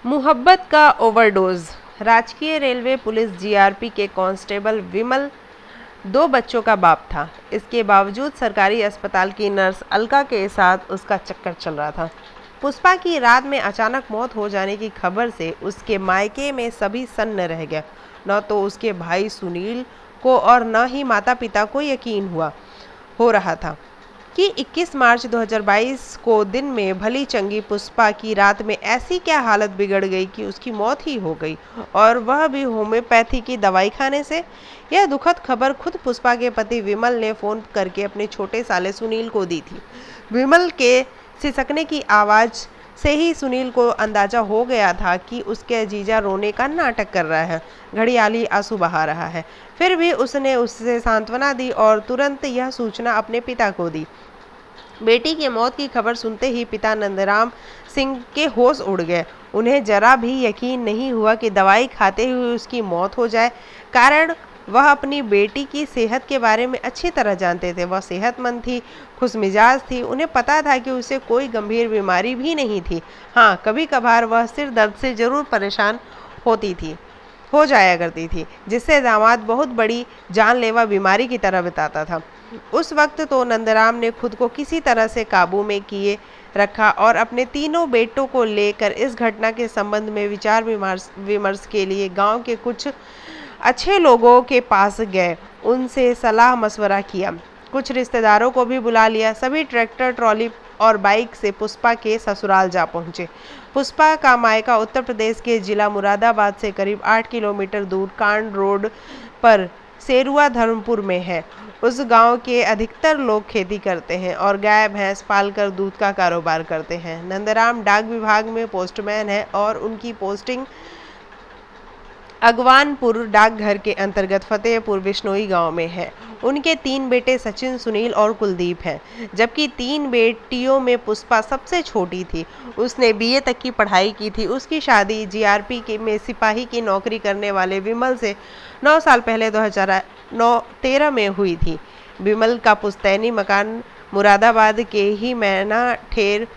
मोहब्बत का ओवरडोज। राजकीय रेलवे पुलिस जीआरपी के कांस्टेबल विमल 2 बच्चों का बाप था। इसके बावजूद सरकारी अस्पताल की नर्स अलका के साथ उसका चक्कर चल रहा था। पुष्पा की रात में अचानक मौत हो जाने की खबर से उसके मायके में सभी सन्न रह गया। न तो उसके भाई सुनील को और न ही माता पिता को यकीन हो रहा था कि 21 मार्च 2022 को दिन में भली चंगी पुष्पा की रात में ऐसी क्या हालत बिगड़ गई कि उसकी मौत ही हो गई, और वह भी होम्योपैथी की दवाई खाने से। यह दुखद खबर खुद पुष्पा के पति विमल ने फोन करके अपने छोटे साले सुनील को दी थी। विमल के सिसकने की आवाज से ही सुनील को अंदाजा हो गया था कि उसके जीजा रोने का नाटक कर रहा है, घड़ियाली आंसू बहा रहा है। फिर भी उसने उससे सांत्वना दी और तुरंत यह सूचना अपने पिता को दी। बेटी की मौत की खबर सुनते ही पिता नंदराम सिंह के होश उड़ गए। उन्हें जरा भी यकीन नहीं हुआ कि दवाई खाते हुए उसकी मौत हो जाए, कारण वह अपनी बेटी की सेहत के बारे में अच्छी तरह जानते थे। वह सेहतमंद थी, खुशमिजाज थी, उन्हें पता था कि उसे कोई गंभीर बीमारी भी नहीं थी। हाँ, कभी कभार वह सिर दर्द से जरूर परेशान हो जाया करती थी, जिससे दामाद बहुत बड़ी जानलेवा बीमारी की तरह बताता था। उस वक्त तो नंदराम ने खुद को किसी तरह से काबू में किए रखा और अपने तीनों बेटों को लेकर इस घटना के संबंध में विचार विमर्श के लिए गांव के कुछ अच्छे लोगों के पास गए, उनसे सलाह मशवरा किया, कुछ रिश्तेदारों को भी बुला लिया। सभी ट्रैक्टर, ट्रॉली और बाइक से पुष्पा के ससुराल जा पहुंचे। पुष्पा का मायका उत्तर प्रदेश के जिला मुरादाबाद से करीब 8 किलोमीटर दूर कांड रोड पर सेरुआ धर्मपुर में है। उस गांव के अधिकतर लोग खेती करते हैं और गाय भैंस पालकर दूध का कारोबार करते हैं। नंदराम डाक विभाग में पोस्टमैन है और उनकी पोस्टिंग अगवानपुर डाकघर के अंतर्गत फतेहपुर बिश्नोई गांव में है। उनके 3 बेटे सचिन, सुनील और कुलदीप हैं, जबकि 3 बेटियों में पुष्पा सबसे छोटी थी। उसने बीए तक की पढ़ाई की थी। उसकी शादी जीआरपी में सिपाही की नौकरी करने वाले विमल से 9 साल पहले 2013 में हुई थी। विमल का पुश्तैनी मकान मुरादाबाद के ही मैना ठेर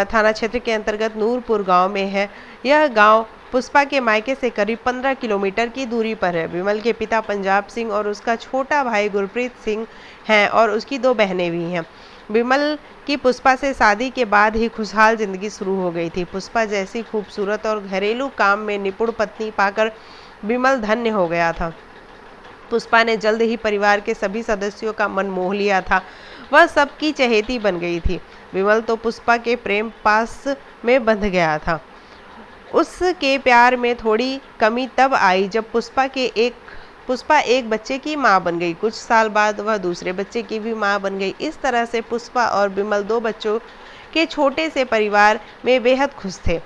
थाना क्षेत्र के अंतर्गत नूरपुर गांव में है। यह गांव पुष्पा के मायके से करीब 15 किलोमीटर की दूरी पर है। विमल के पिता पंजाब सिंह और उसका छोटा भाई गुरप्रीत सिंह हैं और उसकी 2 बहनें भी हैं। विमल की पुष्पा से शादी के बाद ही खुशहाल जिंदगी शुरू हो गई थी। पुष्पा जैसी खूबसूरत और घरेलू काम में निपुण पत्नी पाकर विमल धन्य हो गया था। पुष्पा ने जल्द ही परिवार के सभी सदस्यों का मन मोह लिया था। वह सबकी चहेती बन गई थी। विमल तो पुष्पा के प्रेम पास में बंध गया था। उसके प्यार में थोड़ी कमी तब आई जब पुष्पा एक बच्चे की मां बन गई। कुछ साल बाद वह दूसरे बच्चे की भी मां बन गई। इस तरह से पुष्पा और विमल 2 बच्चों के छोटे से परिवार में बेहद खुश थे।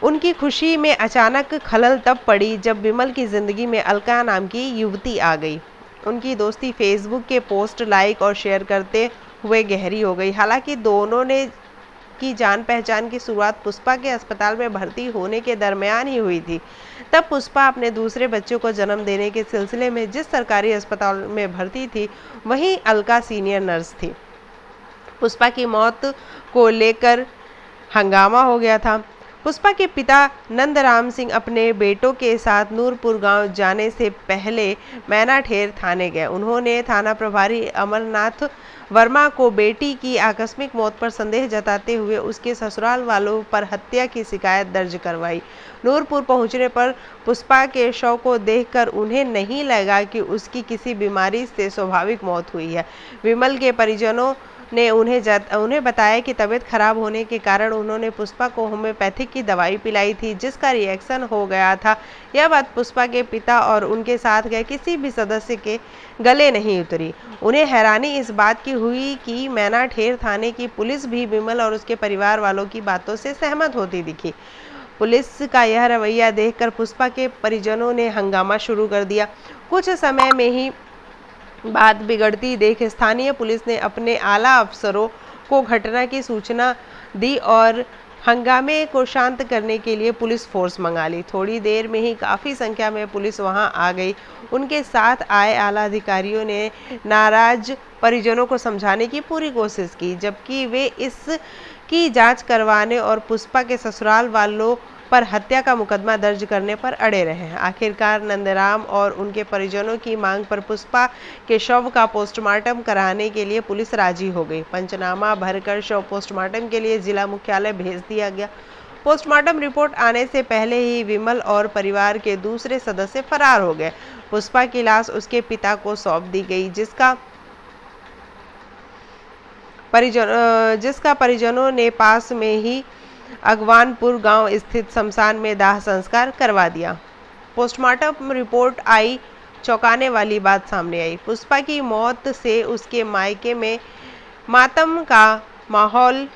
उनकी खुशी में अचानक खलल तब पड़ी जब विमल की जिंदगी में अलका नाम की युवती आ गई। उनकी दोस्ती फेसबुक के पोस्ट लाइक और शेयर करते हुए गहरी हो गई। हालांकि दोनों ने की जान पहचान की शुरुआत पुष्पा के अस्पताल में भर्ती होने के दरमियान ही हुई थी। तब पुष्पा अपने दूसरे बच्चे को जन्म देने के सिलसिले में जिस सरकारी अस्पताल में भर्ती थी, वहीं अलका सीनियर नर्स थी। पुष्पा की मौत को लेकर हंगामा हो गया था। पुष्पा के पिता नंदराम सिंह अपने बेटों के साथ नूरपुर गांव जाने से पहले मैना ठेर थाने गए। उन्होंने थाना प्रभारी अमरनाथ वर्मा को बेटी की आकस्मिक मौत पर संदेह जताते हुए उसके ससुराल वालों पर हत्या की शिकायत दर्ज करवाई। नूरपुर पहुंचने पर पुष्पा के शव को देखकर उन्हें नहीं लगा कि उसकी किसी बीमारी से स्वाभाविक मौत हुई है। विमल के परिजनों ने उन्हें बताया कि तबीयत खराब होने के कारण उन्होंने पुष्पा को होम्योपैथिक की दवाई पिलाई थी, जिसका रिएक्शन हो गया था। यह बात पुष्पा के पिता और उनके साथ गए किसी भी सदस्य के गले नहीं उतरी। उन्हें हैरानी इस बात की हुई कि मैना ठेर थाने की पुलिस भी विमल और उसके परिवार वालों की बातों से सहमत होती दिखी। पुलिस का यह रवैया देखकर पुष्पा के परिजनों ने हंगामा शुरू कर दिया। कुछ समय में ही बात बिगड़ती देख स्थानीय पुलिस ने अपने आला अफसरों को घटना की सूचना दी और हंगामे को शांत करने के लिए पुलिस फोर्स मंगा ली। थोड़ी देर में ही काफ़ी संख्या में पुलिस वहां आ गई। उनके साथ आए आला अधिकारियों ने नाराज परिजनों को समझाने की पूरी कोशिश की, जबकि वे इस की जांच करवाने और पुष्पा के ससुराल वालों पर हत्या का मुकदमा दर्ज करने पर अड़े रहे। आखिरकार नंदराम और उनके परिजनों की मांग पर पुष्पा के शव का पोस्टमार्टम कराने के लिए पुलिस राजी हो गई। पंचनामा भरकर शव पोस्टमार्टम के लिए जिला मुख्यालय भेज दिया गया। पोस्टमार्टम रिपोर्ट आने से पहले ही विमल और परिवार के दूसरे सदस्य फरार हो गए। पुष्पा की लाश उसके पिता को सौंप दी गई, जिसका परिजनों ने पास में ही अगवानपुर गांव स्थित शमशान में दाह संस्कार करवा दिया। पोस्टमार्टम रिपोर्ट आई, चौंकाने वाली बात सामने आई। पुष्पा की मौत से उसके मायके में मातम का माहौल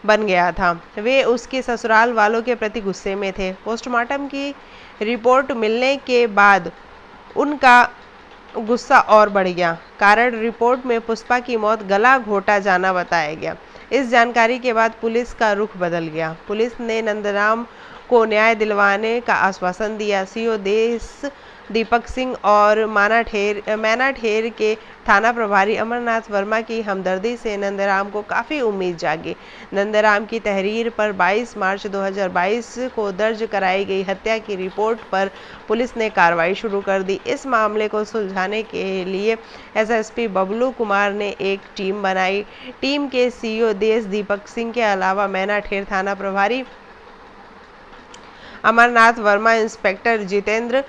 बन गया था। वे उसके ससुराल वालों के प्रति गुस्से में थे। पोस्टमार्टम की रिपोर्ट मिलने के बाद उनका गुस्सा और बढ़ गया। कारण रिपोर्ट में पुष्पा की मौत गला घोटा जाना बताया गया। इस जानकारी के बाद पुलिस का रुख बदल गया। पुलिस ने नंदराम को न्याय दिलवाने का आश्वासन दिया। सीओ देश दीपक सिंह और मैनाठेर के थाना प्रभारी अमरनाथ वर्मा की हमदर्दी से नंदराम को काफ़ी उम्मीद जागी। नंदराम की तहरीर पर 22 मार्च 2022 को दर्ज कराई गई हत्या की रिपोर्ट पर पुलिस ने कार्रवाई शुरू कर दी। इस मामले को सुलझाने के लिए एसएसपी बबलू कुमार ने एक टीम बनाई। टीम के सीओ देश दीपक सिंह के अलावा मैनाठेर थाना प्रभारी Amarnath Verma, inspector Jitendra,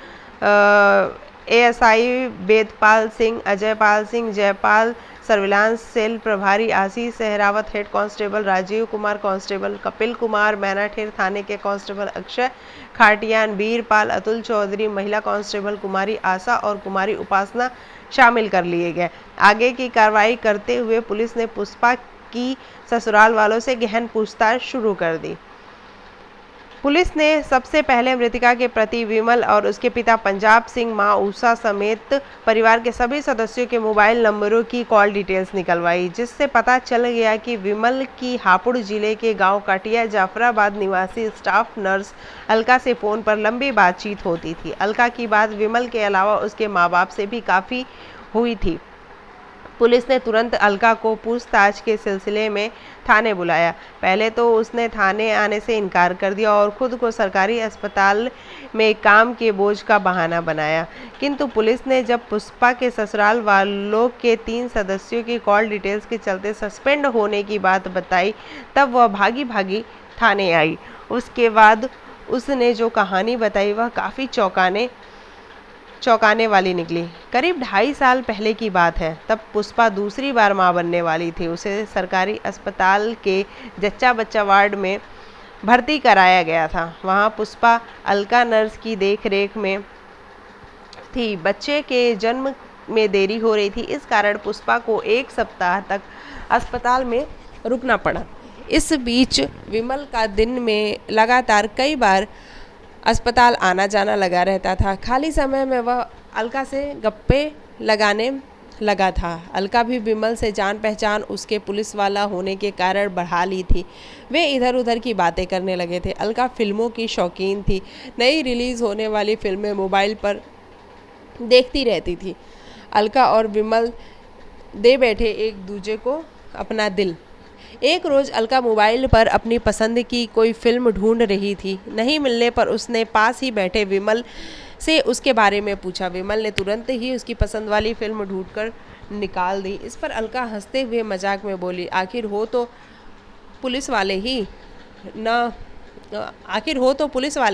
ASI Vedpal Singh, Ajaypal Singh, Jaipal, surveillance cell प्रभारी Ashish Sehrawat, head constable Rajeev Kumar, constable Kapil Kumar, Mainather थाने के कांस्टेबल अक्षय खाटियान, वीरपाल, अतुल चौधरी, महिला कांस्टेबल कुमारी आशा और कुमारी उपासना शामिल कर लिए गए। आगे की कार्रवाई करते हुए पुलिस ने पुष्पा की ससुराल वालों से गहन पूछताछ शुरू कर दी। पुलिस ने सबसे पहले मृतका के पति विमल और उसके पिता पंजाब सिंह, मां उषा समेत परिवार के सभी सदस्यों के मोबाइल नंबरों की कॉल डिटेल्स निकलवाई, जिससे पता चल गया कि विमल की हापुड़ जिले के गांव काटिया जाफराबाद निवासी स्टाफ नर्स अलका से फ़ोन पर लंबी बातचीत होती थी। अलका की बात विमल के अलावा उसके माँ बाप से भी काफ़ी हुई थी। पुलिस ने तुरंत अलका को पूछताछ के सिलसिले में थाने बुलाया। पहले तो उसने थाने आने से इनकार कर दिया और खुद को सरकारी अस्पताल में काम के बोझ का बहाना बनाया। किंतु पुलिस ने जब पुष्पा के ससुराल वालों के 3 सदस्यों की कॉल डिटेल्स के चलते सस्पेंड होने की बात बताई, तब वह भागी भागी थाने आई। उसके बाद उसने जो कहानी बताई वह काफ़ी चौंकाने वाली निकली। करीब 2.5 साल पहले की बात है। तब पुष्पा दूसरी बार मां बनने वाली थी। उसे सरकारी अस्पताल के जच्चा बच्चा वार्ड में भर्ती कराया गया था। वहां पुष्पा अलका नर्स की देखरेख में थी। बच्चे के जन्म में देरी हो रही थी, इस कारण पुष्पा को 1 सप्ताह तक अस्पताल में रुकना पड़ा। इस बीच विमल का दिन में लगातार कई बार अस्पताल आना जाना लगा रहता था। खाली समय में वह अलका से गप्पे लगाने लगा था। अलका भी विमल से जान पहचान उसके पुलिस वाला होने के कारण बढ़ा ली थी। वे इधर उधर की बातें करने लगे थे। अलका फिल्मों की शौकीन थी। नई रिलीज़ होने वाली फिल्में मोबाइल पर देखती रहती थी। अलका और विमल दे बैठे एक दूजे को अपना दिल। एक रोज़ अलका मोबाइल पर अपनी पसंद की कोई फिल्म ढूंढ रही थी। नहीं मिलने पर उसने पास ही बैठे विमल से उसके बारे में पूछा। विमल ने तुरंत ही उसकी पसंद वाली फिल्म ढूंढकर निकाल दी। इस पर अलका हंसते हुए मजाक में बोली, आखिर हो तो पुलिस वाले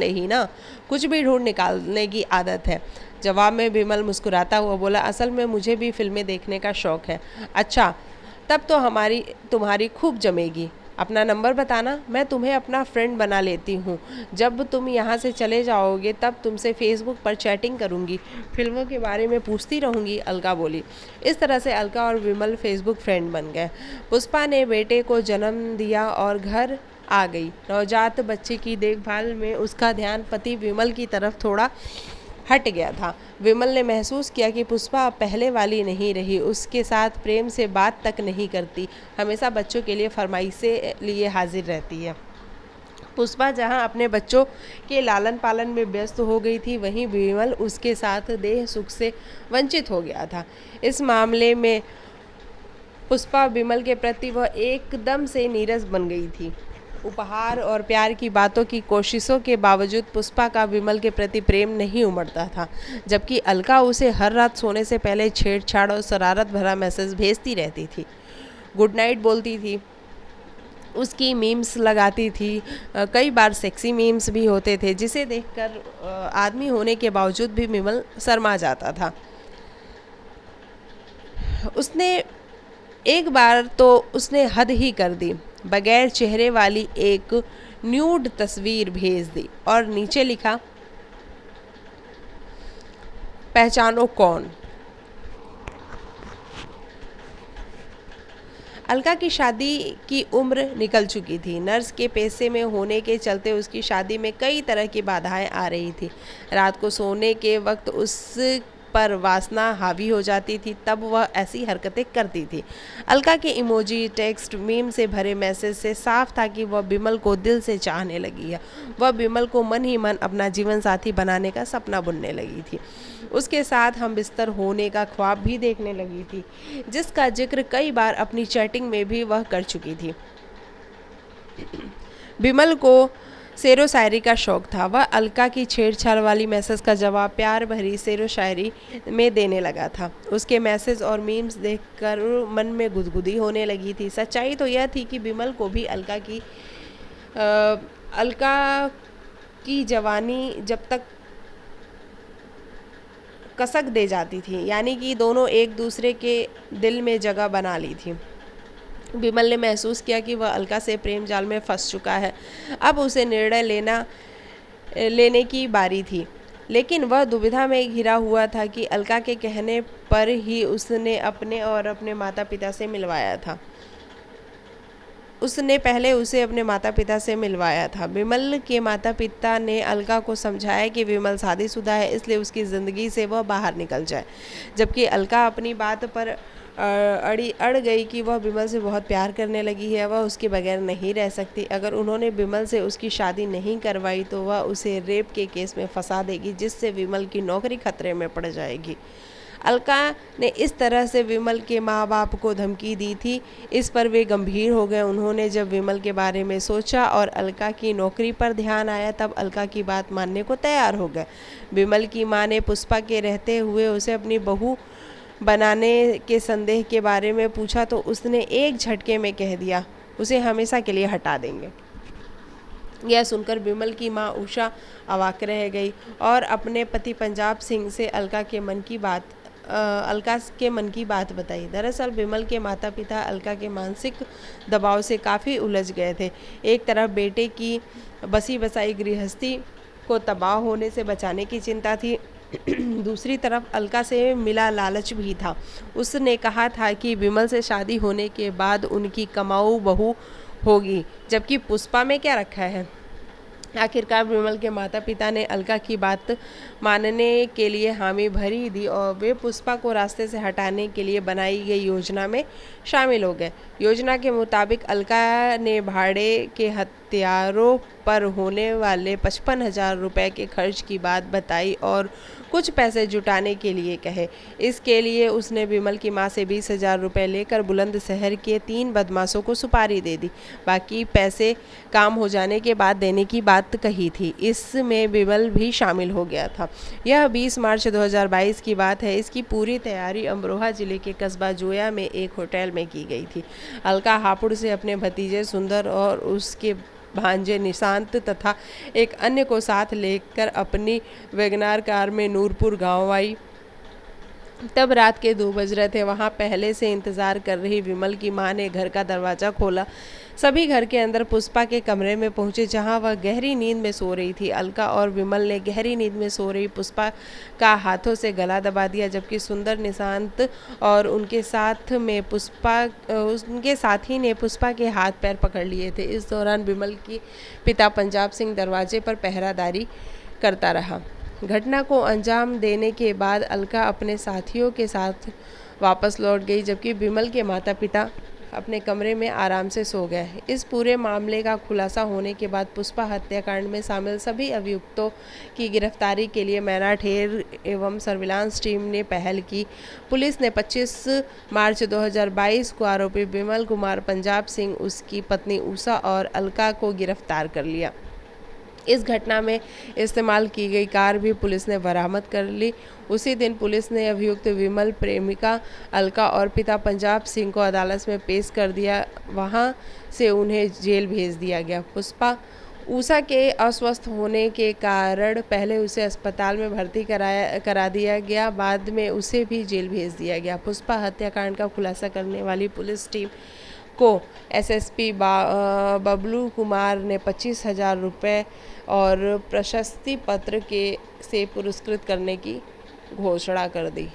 ही ना, कुछ भी ढूंढ निकालने की आदत है। जवाब में विमल मुस्कुराता हुआ बोला, असल में मुझे भी फिल्में देखने का शौक़ है। अच्छा, तब तो तुम्हारी खूब जमेगी। अपना नंबर बताना, मैं तुम्हें अपना फ्रेंड बना लेती हूँ। जब तुम यहाँ से चले जाओगे तब तुमसे फेसबुक पर चैटिंग करूँगी, फिल्मों के बारे में पूछती रहूँगी, अलका बोली। इस तरह से अलका और विमल फेसबुक फ्रेंड बन गए। पुष्पा ने बेटे को जन्म दिया और घर आ गई। नवजात बच्चे की देखभाल में उसका ध्यान पति विमल की तरफ थोड़ा हट गया था। विमल ने महसूस किया कि पुष्पा पहले वाली नहीं रही। उसके साथ प्रेम से बात तक नहीं करती, हमेशा बच्चों के लिए फरमाइशें लिए हाजिर रहती है। पुष्पा जहां अपने बच्चों के लालन पालन में व्यस्त हो गई थी, वहीं विमल उसके साथ देह सुख से वंचित हो गया था। इस मामले में पुष्पा विमल के प्रति वह एकदम से नीरस बन गई थी। उपहार और प्यार की बातों की कोशिशों के बावजूद पुष्पा का विमल के प्रति प्रेम नहीं उमड़ता था, जबकि अलका उसे हर रात सोने से पहले छेड़छाड़ और शरारत भरा मैसेज भेजती रहती थी। गुड नाइट बोलती थी, उसकी मीम्स लगाती थी, कई बार सेक्सी मीम्स भी होते थे, जिसे देखकर आदमी होने के बावजूद भी विमल शर्मा जाता था। उसने एक बार तो उसने हद ही कर दी, बगैर चेहरे वाली एक न्यूड तस्वीर भेज दी और नीचे लिखा, पहचानो कौन। अलका की शादी की उम्र निकल चुकी थी। नर्स के पेशे में होने के चलते उसकी शादी में कई तरह की बाधाएं आ रही थी। रात को सोने के वक्त उस पर वासना हावी हो जाती थी, तब वह ऐसी हरकतें करती थी। अलका के इमोजी, टेक्स्ट, मीम से भरे मैसेज से साफ था कि वह विमल को दिल से चाहने लगी है। वह विमल को मन ही मन अपना जीवन साथी बनाने का सपना बुनने लगी थी। उसके साथ हम बिस्तर होने का ख्वाब भी देखने लगी थी, जिसका जिक्र कई बार अपनी चैटिंग में भी वह कर चुकी थी। विमल को शेरो शायरी का शौक था। वह अलका की छेड़छाड़ वाली मैसेज का जवाब प्यार भरी शेरो शायरी में देने लगा था। उसके मैसेज और मीम्स देखकर मन में गुदगुदी होने लगी थी। सच्चाई तो यह थी कि विमल को भी अलका की जवानी जब तक कसक दे जाती थी, यानी कि दोनों एक दूसरे के दिल में जगह बना ली थी। विमल ने महसूस किया कि वह अलका से प्रेम जाल में फंस चुका है। अब उसे निर्णय लेने की बारी थी, लेकिन वह दुविधा में घिरा हुआ था कि अलका के कहने पर ही उसने अपने और अपने माता पिता से मिलवाया था। उसने पहले उसे अपने माता पिता से मिलवाया था। विमल के माता पिता ने अलका को समझाया कि विमल शादीशुदा है, इसलिए उसकी ज़िंदगी से वह बाहर निकल जाए, जबकि अलका अपनी बात पर अड़ गई कि वह विमल से बहुत प्यार करने लगी है, वह उसके बगैर नहीं रह सकती। अगर उन्होंने विमल से उसकी शादी नहीं करवाई तो वह उसे रेप के केस में फंसा देगी, जिससे विमल की नौकरी खतरे में पड़ जाएगी। अलका ने इस तरह से विमल के माँ बाप को धमकी दी थी। इस पर वे गंभीर हो गए। उन्होंने जब विमल के बारे में सोचा और अलका की नौकरी पर ध्यान आया, तब अलका की बात मानने को तैयार हो गए। विमल की माँ ने पुष्पा के रहते हुए उसे अपनी बहू बनाने के संदेह के बारे में पूछा तो उसने एक झटके में कह दिया, उसे हमेशा के लिए हटा देंगे। यह सुनकर विमल की मां उषा अवाक रह गई और अपने पति पंजाब सिंह से अलका के मन की बात बताई। दरअसल विमल के माता पिता अलका के मानसिक दबाव से काफ़ी उलझ गए थे। एक तरफ बेटे की बसी बसाई गृहस्थी को तबाह होने से बचाने की चिंता थी, दूसरी तरफ अलका से मिला लालच भी था। उसने कहा था कि विमल से शादी होने के बाद उनकी कमाऊ बहू होगी, जबकि पुष्पा में क्या रखा है। आखिरकार विमल के माता पिता ने अलका की बात मानने के लिए हामी भरी दी और वे पुष्पा को रास्ते से हटाने के लिए बनाई गई योजना में शामिल हो गए। योजना के मुताबिक अलका ने भाड़े के हथियारों पर होने वाले 55,000 रुपये के खर्च की बात बताई और कुछ पैसे जुटाने के लिए कहे। इसके लिए उसने विमल की मां से 20,000 रुपये लेकर बुलंदशहर के 3 बदमाशों को सुपारी दे दी। बाकी पैसे काम हो जाने के बाद देने की बात कही थी। इसमें विमल भी शामिल हो गया था। यह 20 मार्च 2022 की बात है। इसकी पूरी तैयारी अमरोहा जिले के कस्बा जोया में एक होटल में की गई थी। अलका हापुड़ से अपने भतीजे सुंदर और उसके भांजे निशांत तथा एक अन्य को साथ लेकर अपनी वैगनार कार में नूरपुर गांव आई। तब रात के 2 बज रहे थे। वहां पहले से इंतज़ार कर रही विमल की मां ने घर का दरवाज़ा खोला। सभी घर के अंदर पुष्पा के कमरे में पहुंचे, जहां वह गहरी नींद में सो रही थी। अलका और विमल ने गहरी नींद में सो रही पुष्पा का हाथों से गला दबा दिया, जबकि सुंदर, निशांत और उनके साथी ने पुष्पा के हाथ पैर पकड़ लिए थे। इस दौरान विमल के पिता पंजाब सिंह दरवाजे पर पहरादारी करता रहा। घटना को अंजाम देने के बाद अलका अपने साथियों के साथ वापस लौट गई, जबकि विमल के माता पिता अपने कमरे में आराम से सो गए। इस पूरे मामले का खुलासा होने के बाद पुष्पा हत्याकांड में शामिल सभी अभियुक्तों की गिरफ्तारी के लिए मैनाठेर एवं सर्विलांस टीम ने पहल की। पुलिस ने 25 मार्च 2022 को आरोपी विमल कुमार, पंजाब सिंह, उसकी पत्नी उषा और अलका को गिरफ्तार कर लिया। इस घटना में इस्तेमाल की गई कार भी पुलिस ने बरामद कर ली। उसी दिन पुलिस ने अभियुक्त विमल, प्रेमिका अलका और पिता पंजाब सिंह को अदालत में पेश कर दिया। वहां से उन्हें जेल भेज दिया गया। पुष्पा उषा के अस्वस्थ होने के कारण पहले उसे अस्पताल में भर्ती करा दिया गया, बाद में उसे भी जेल भेज दिया गया। पुष्पा हत्याकांड का खुलासा करने वाली पुलिस टीम को एसएसपी बबलू कुमार ने 25,000 रुपये और प्रशस्ति पत्र से पुरस्कृत करने की घोषणा कर दी।